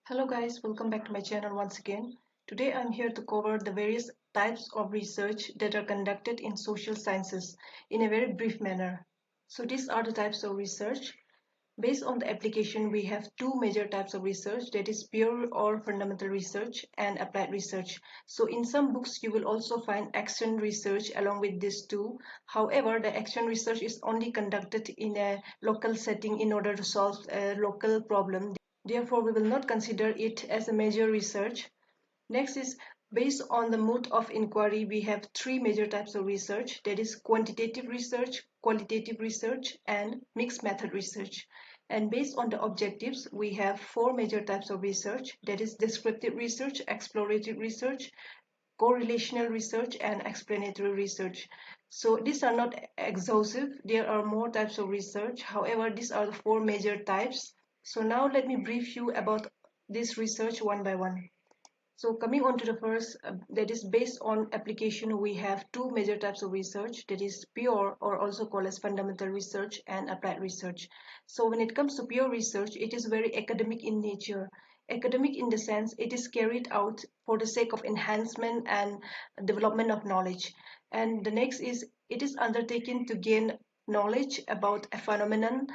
Hello guys, welcome back to my channel once again. Today I'm here to cover the various types of research that are conducted in social sciences in a very brief manner. So these are the types of research. Based on the application, we have two major types of research, that is pure or fundamental research and applied research. So in some books, you will also find action research along with these two. However, the action research is only conducted in a local setting in order to solve a local problem. Therefore, we will not consider it as a major research. Next is based on the mode of inquiry, we have three major types of research, that is quantitative research, qualitative research, and mixed method research. And based on the objectives, we have four major types of research, that is descriptive research, explorative research, correlational research, and explanatory research. So these are not exhaustive, there are more types of research. However, these are the four major types. So now let me brief you about this research one by one. So coming on to the first, that is based on application, we have two major types of research, that is pure or also called as fundamental research and applied research. So when it comes to pure research, it is very academic in nature. Academic in the sense it is carried out for the sake of enhancement and development of knowledge. And the next is it is undertaken to gain knowledge about a phenomenon,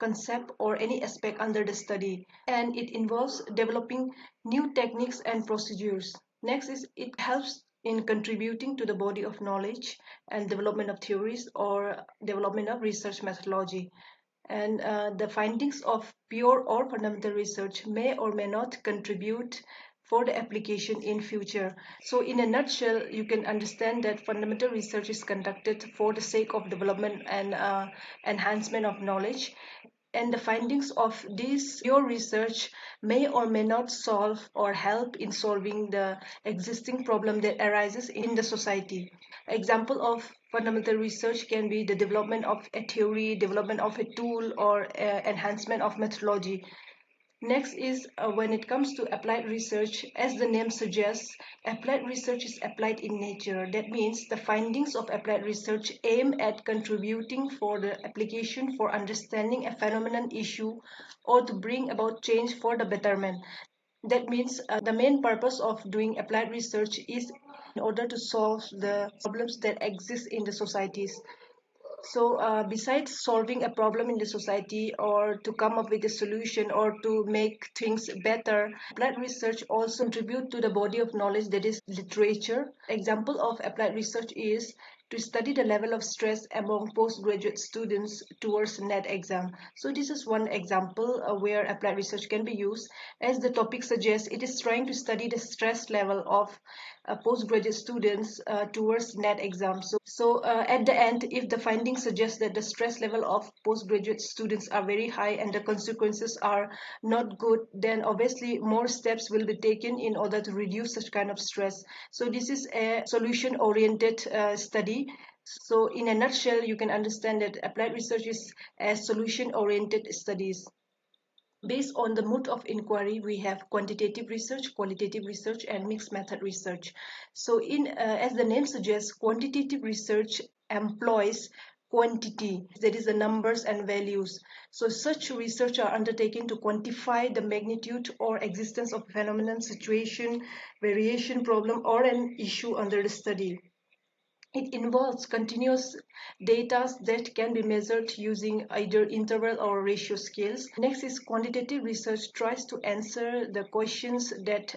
concept, or any aspect under the study, and it involves developing new techniques and procedures. Next is it helps in contributing to the body of knowledge and development of theories or development of research methodology. And the findings of pure or fundamental research may or may not contribute for the application in future. So in a nutshell, you can understand that fundamental research is conducted for the sake of development and enhancement of knowledge, and the findings of this pure research may or may not solve or help in solving the existing problem that arises in the society. Example of fundamental research can be the development of a theory, development of a tool, or enhancement of methodology. Next is when it comes to applied research, as the name suggests, applied research is applied in nature. That means the findings of applied research aim at contributing for the application for understanding a phenomenon issue or to bring about change for the betterment. That means the main purpose of doing applied research is in order to solve the problems that exist in the societies. So, besides solving a problem in the society or to come up with a solution or to make things better, applied research also contribute to the body of knowledge, that is literature. Example of applied research is to study the level of stress among postgraduate students towards NET exam. So this is one example where applied research can be used. As the topic suggests, it is trying to study the stress level of postgraduate students towards NET exam. So at the end, if the findings suggest that the stress level of postgraduate students are very high and the consequences are not good, then obviously more steps will be taken in order to reduce such kind of stress. So this is a solution-oriented study. So in a nutshell, you can understand that applied research is a solution-oriented studies. Based on the mode of inquiry, we have quantitative research, qualitative research, and mixed method research. So, as the name suggests, quantitative research employs quantity, that is the numbers and values. So such research are undertaken to quantify the magnitude or existence of phenomenon, situation, variation, problem, or an issue under the study. It involves continuous data that can be measured using either interval or ratio scales. Next is quantitative research tries to answer the questions that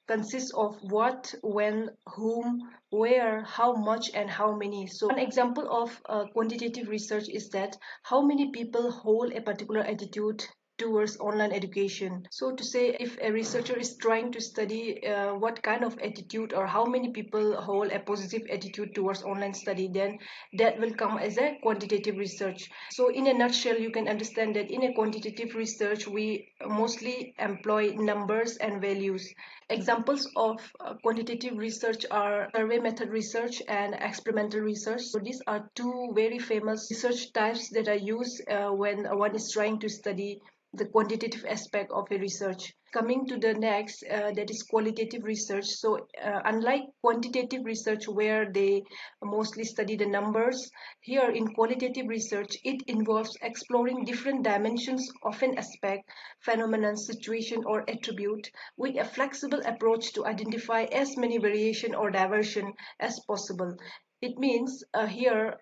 consist of what, when, whom, where, how much, and how many. So one example of quantitative research is that how many people hold a particular attitude towards online education. So to say, if a researcher is trying to study what kind of attitude or how many people hold a positive attitude towards online study, then that will come as a quantitative research. So in a nutshell, you can understand that in a quantitative research, we mostly employ numbers and values. Examples of quantitative research are survey method research and experimental research. So these are two very famous research types that are used when one is trying to study the quantitative aspect of a research. Coming to the next, that is qualitative research. So unlike quantitative research where they mostly study the numbers, here in qualitative research it involves exploring different dimensions of an aspect, phenomenon, situation or attribute with a flexible approach to identify as many variation or diversion as possible. It means here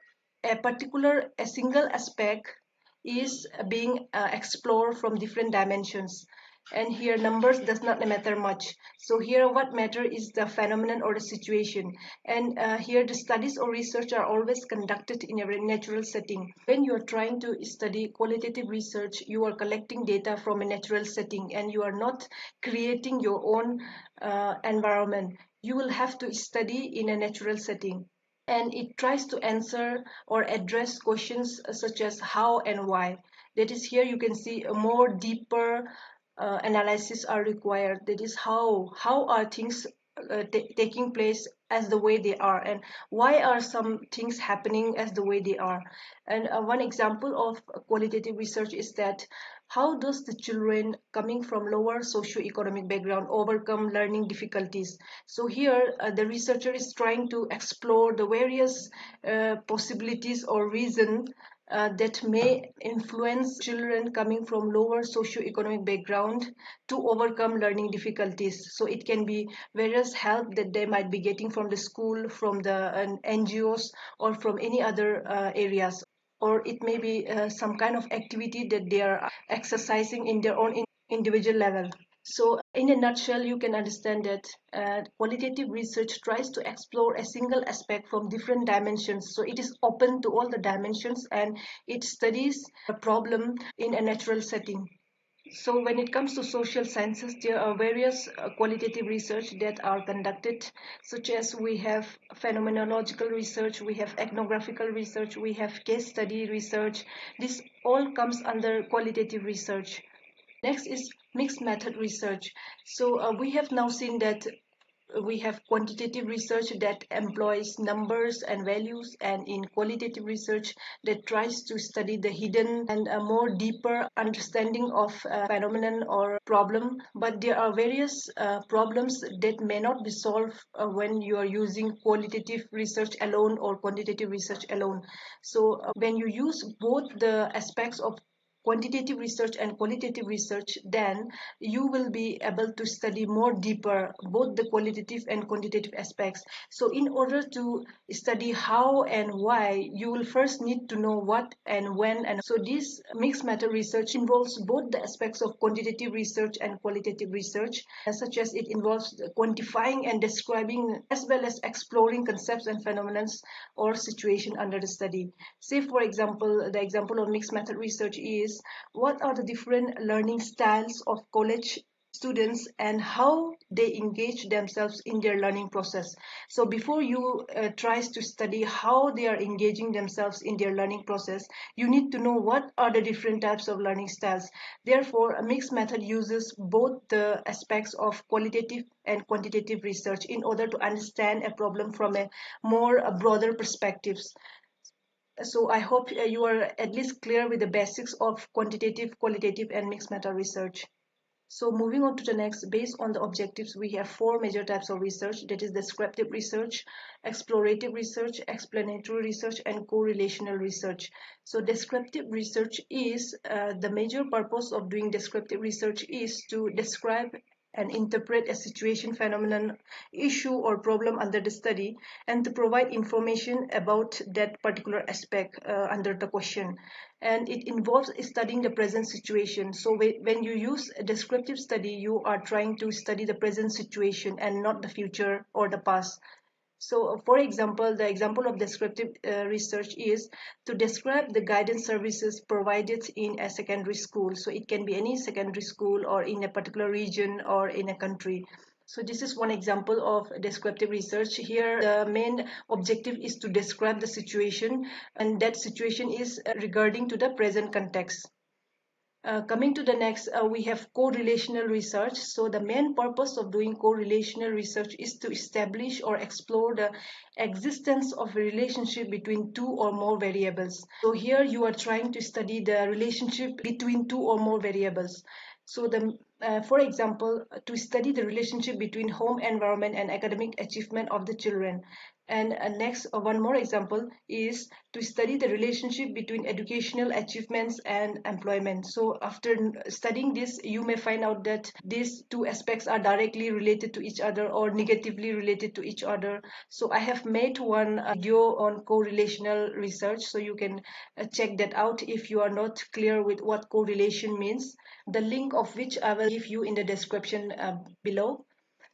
a single aspect is being explored from different dimensions, and here numbers does not matter much. So here what matter is the phenomenon or the situation, and here the studies or research are always conducted in a very natural setting. When you are trying to study qualitative research, you are collecting data from a natural setting and you are not creating your own environment. You will have to study in a natural setting, and it tries to answer or address questions such as how and why. That is, here you can see a more deeper analysis are required. That is, how are things taking place as the way they are, and why are some things happening as the way they are. And one example of qualitative research is that how does the children coming from lower socio-economic background overcome learning difficulties. So here the researcher is trying to explore the various possibilities or reason that may influence children coming from lower socio-economic background to overcome learning difficulties. So it can be various help that they might be getting from the school, from the NGOs, or from any other areas. Or it may be some kind of activity that they are exercising in their own individual level. So, in a nutshell, you can understand that qualitative research tries to explore a single aspect from different dimensions. So, it is open to all the dimensions and it studies a problem in a natural setting. So when it comes to social sciences, there are various qualitative research that are conducted, such as we have phenomenological research, we have ethnographical research, we have case study research. This all comes under qualitative research. Next is mixed method research. So we have now seen that we have quantitative research that employs numbers and values, and in qualitative research that tries to study the hidden and a more deeper understanding of a phenomenon or problem. But there are various problems that may not be solved when you are using qualitative research alone or quantitative research alone. So when you use both the aspects of quantitative research and qualitative research, then you will be able to study more deeper both the qualitative and quantitative aspects. So in order to study how and why, you will first need to know what and when. And so this mixed method research involves both the aspects of quantitative research and qualitative research, such as it involves quantifying and describing as well as exploring concepts and phenomena or situation under the study. Say for example, the example of mixed method research is what are the different learning styles of college students and how they engage themselves in their learning process. So before you tries to study how they are engaging themselves in their learning process, you need to know what are the different types of learning styles. Therefore, a mixed method uses both the aspects of qualitative and quantitative research in order to understand a problem from a more broader perspectives. So I hope you are at least clear with the basics of quantitative, qualitative, and mixed meta research. So moving on to the next, based on the objectives, we have four major types of research, that is descriptive research, explorative research, explanatory research, and correlational research. So descriptive research is, the major purpose of doing descriptive research is to describe and interpret a situation, phenomenon, issue, or problem under the study, and to provide information about that particular aspect under the question. And it involves studying the present situation. So when you use a descriptive study, you are trying to study the present situation and not the future or the past. So, for example, the example of descriptive research is to describe the guidance services provided in a secondary school. So, it can be any secondary school or in a particular region or in a country. So this is one example of descriptive research. Here, the main objective is to describe the situation, and that situation is regarding to the present context. Coming to the next, we have correlational research. So the main purpose of doing correlational research is to establish or explore the existence of a relationship between two or more variables. So here you are trying to study the relationship between two or more variables. So for example, to study the relationship between home environment and academic achievement of the children. And next, one more example is to study the relationship between educational achievements and employment. So after studying this, you may find out that these two aspects are directly related to each other or negatively related to each other. So I have made one video on correlational research, so you can check that out if you are not clear with what correlation means, the link of which I will give you in the description below.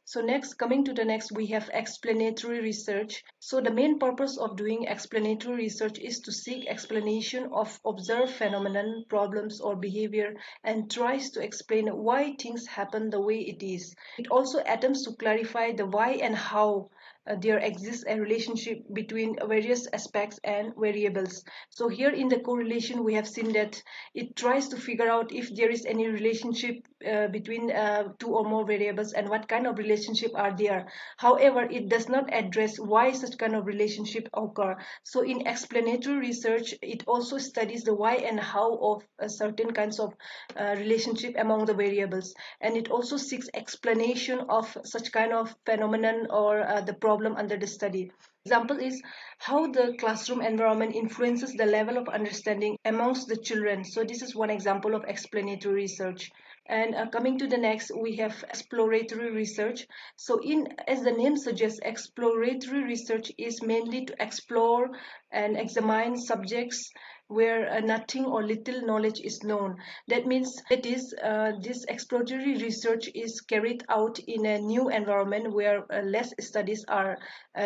So next, coming to the next, we have explanatory research. So the main purpose of doing explanatory research is to seek explanation of observed phenomenon, problems or behavior, and tries to explain why things happen the way it is. It also attempts to clarify the why and how there exists a relationship between various aspects and variables. So here in the correlation, we have seen that it tries to figure out if there is any relationship between two or more variables and what kind of relationship are there. However, it does not address why such kind of relationship occur. So in explanatory research, it also studies the why and how of certain kinds of relationship among the variables, and it also seeks explanation of such kind of phenomenon or the problem under the study. Example is how the classroom environment influences the level of understanding amongst the children. So this is one example of explanatory research. And coming to the next, we have exploratory research. So in, as the name suggests, exploratory research is mainly to explore and examine subjects where nothing or little knowledge is known. That means that is this exploratory research is carried out in a new environment where less studies are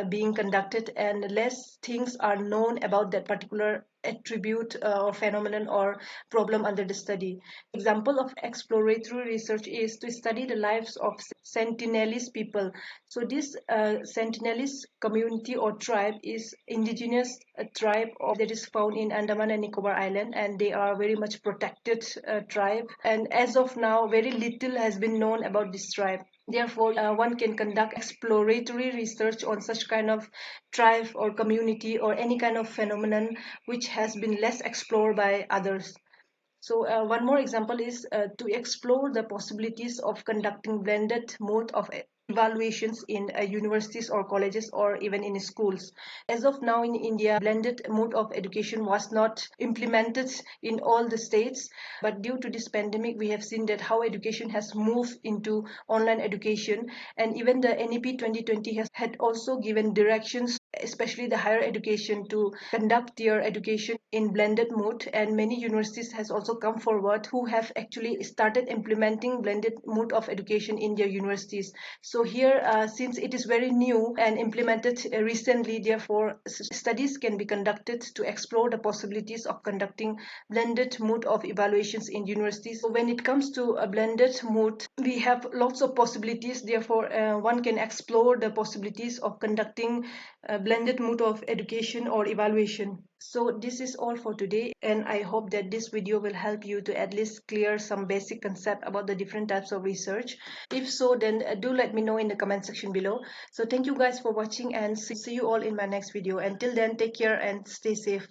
being conducted and less things are known about that particular attribute or phenomenon or problem under the study. Example of exploratory research is to study the lives of Sentinelese people. So this Sentinelese community or tribe is indigenous tribe that is found in Andaman and Nicobar Island, and they are very much protected tribe. And as of now, very little has been known about this tribe. Therefore, one can conduct exploratory research on such kind of tribe or community or any kind of phenomenon which has been less explored by others. So one more example is to explore the possibilities of conducting blended mode of evaluations in universities or colleges or even in schools. As of now in India, blended mode of education was not implemented in all the states, but due to this pandemic, we have seen that how education has moved into online education, and even the NEP 2020 has had also given directions, especially the higher education, to conduct their education in blended mode, and many universities has also come forward who have actually started implementing blended mode of education in their universities. So here, since it is very new and implemented recently, therefore studies can be conducted to explore the possibilities of conducting blended mode of evaluations in universities. So when it comes to a blended mode, we have lots of possibilities. Therefore, one can explore the possibilities of conducting a blended mode of education or evaluation. So this is all for today, and I hope that this video will help you to at least clear some basic concept about the different types of research. If so, then do let me know in the comment section below. So thank you guys for watching, and see you all in my next video. Until then, take care and stay safe.